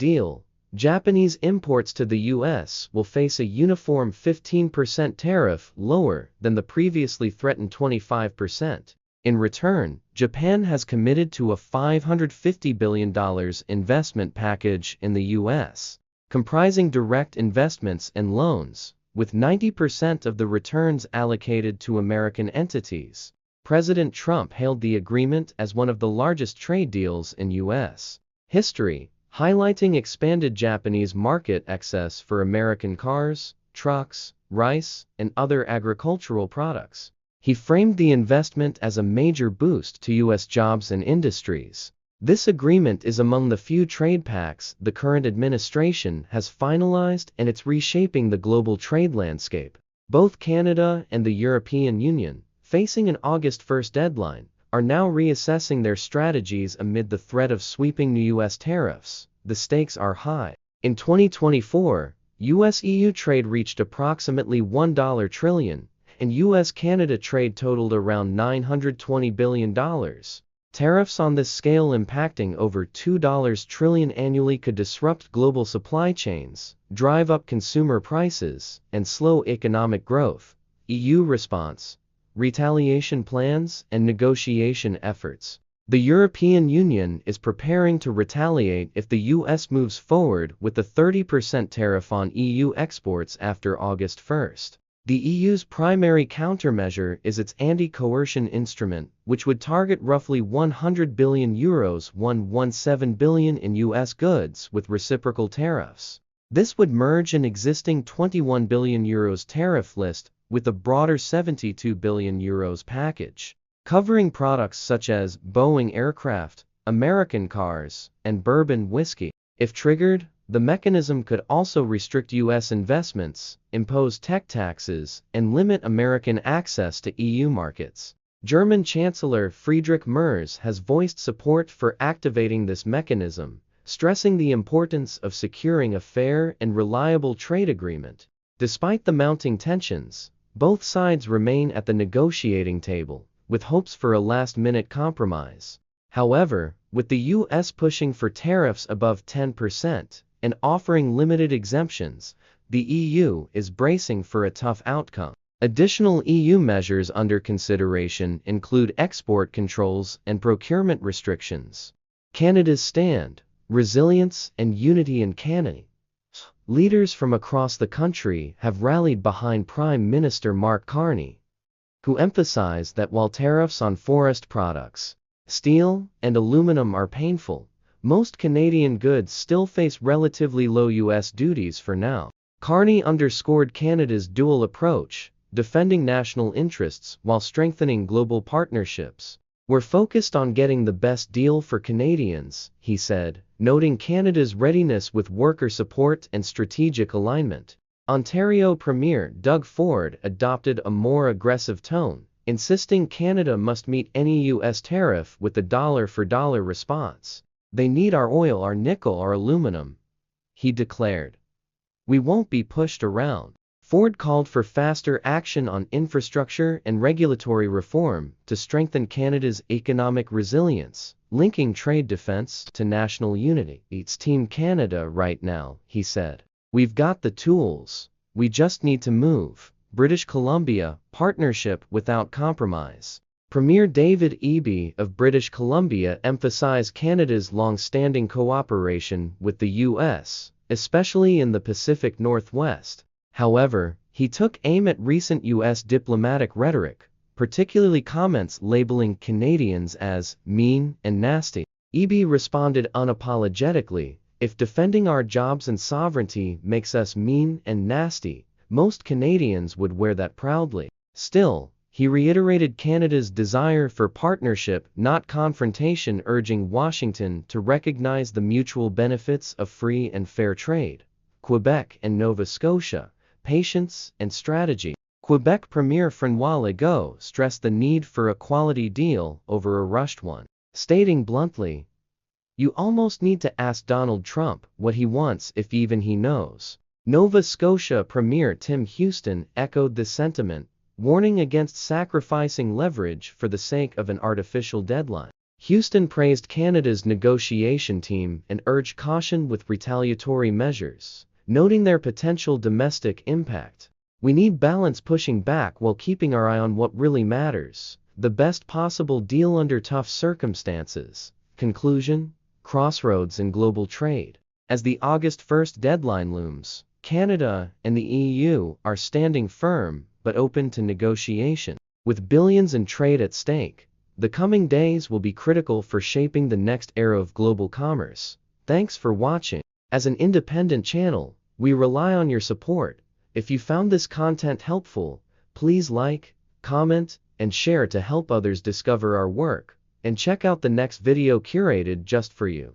deal, Japanese imports to the U.S. will face a uniform 15% tariff, lower than the previously threatened 25%. In return, Japan has committed to a $550 billion investment package in the U.S., comprising direct investments and loans, with 90% of the returns allocated to American entities. President Trump hailed the agreement as one of the largest trade deals in U.S. history, highlighting expanded Japanese market access for American cars, trucks, rice, and other agricultural products. He framed the investment as a major boost to U.S. jobs and industries. This agreement is among the few trade pacts the current administration has finalized, and it's reshaping the global trade landscape. Both Canada and the European Union, facing an August 1 deadline, are now reassessing their strategies amid the threat of sweeping new U.S. tariffs. The stakes are high. In 2024, U.S.-EU trade reached approximately $1 trillion, and U.S.-Canada trade totaled around $920 billion. Tariffs on this scale impacting over $2 trillion annually could disrupt global supply chains, drive up consumer prices, and slow economic growth. EU response, retaliation plans, and negotiation efforts. The European Union is preparing to retaliate if the U.S. moves forward with a 30% tariff on EU exports after August 1. The EU's primary countermeasure is its anti-coercion instrument, which would target roughly €100 billion (117 billion) in U.S. goods with reciprocal tariffs. This would merge an existing €21 billion tariff list with a broader €72 billion package, covering products such as Boeing aircraft, American cars, and bourbon whiskey. If triggered, the mechanism could also restrict U.S. investments, impose tech taxes, and limit American access to EU markets. German Chancellor Friedrich Merz has voiced support for activating this mechanism, stressing the importance of securing a fair and reliable trade agreement. Despite the mounting tensions, both sides remain at the negotiating table, with hopes for a last-minute compromise. However, with the U.S. pushing for tariffs above 10%, and offering limited exemptions, the EU is bracing for a tough outcome. Additional EU measures under consideration include export controls and procurement restrictions. Canada's stand, resilience and unity in Canada. Leaders from across the country have rallied behind Prime Minister Mark Carney, who emphasized that while tariffs on forest products, steel, and aluminum are painful, most Canadian goods still face relatively low U.S. duties for now. Carney underscored Canada's dual approach, defending national interests while strengthening global partnerships. "We're focused on getting the best deal for Canadians," he said, noting Canada's readiness with worker support and strategic alignment. Ontario Premier Doug Ford adopted a more aggressive tone, insisting Canada must meet any U.S. tariff with a dollar-for-dollar response. "They need our oil, our nickel, our aluminum," he declared. "We won't be pushed around." Ford called for faster action on infrastructure and regulatory reform to strengthen Canada's economic resilience, linking trade defense to national unity. "It's Team Canada right now," he said. "We've got the tools. We just need to move." British Columbia, partnership without compromise. Premier David Eby of British Columbia emphasized Canada's long-standing cooperation with the U.S., especially in the Pacific Northwest. However, he took aim at recent U.S. diplomatic rhetoric, particularly comments labeling Canadians as mean and nasty. Eby responded unapologetically, "If defending our jobs and sovereignty makes us mean and nasty, most Canadians would wear that proudly." Still, he reiterated Canada's desire for partnership, not confrontation, urging Washington to recognize the mutual benefits of free and fair trade. Quebec and Nova Scotia, patience and strategy. Quebec Premier François Legault stressed the need for a quality deal over a rushed one, stating bluntly, "You almost need to ask Donald Trump what he wants if even he knows." Nova Scotia Premier Tim Houston echoed the sentiment, warning against sacrificing leverage for the sake of an artificial deadline. Houston praised Canada's negotiation team and urged caution with retaliatory measures, noting their potential domestic impact. We need balance, pushing back while keeping our eye on what really matters, the best possible deal under tough circumstances. Conclusion: crossroads in global trade. As the August 1st deadline looms, Canada and the EU are standing firm but open to negotiation. With billions in trade at stake, the coming days will be critical for shaping the next era of global commerce. Thanks for watching. As an independent channel, we rely on your support. If you found this content helpful, please like, comment, and share to help others discover our work, and check out the next video curated just for you.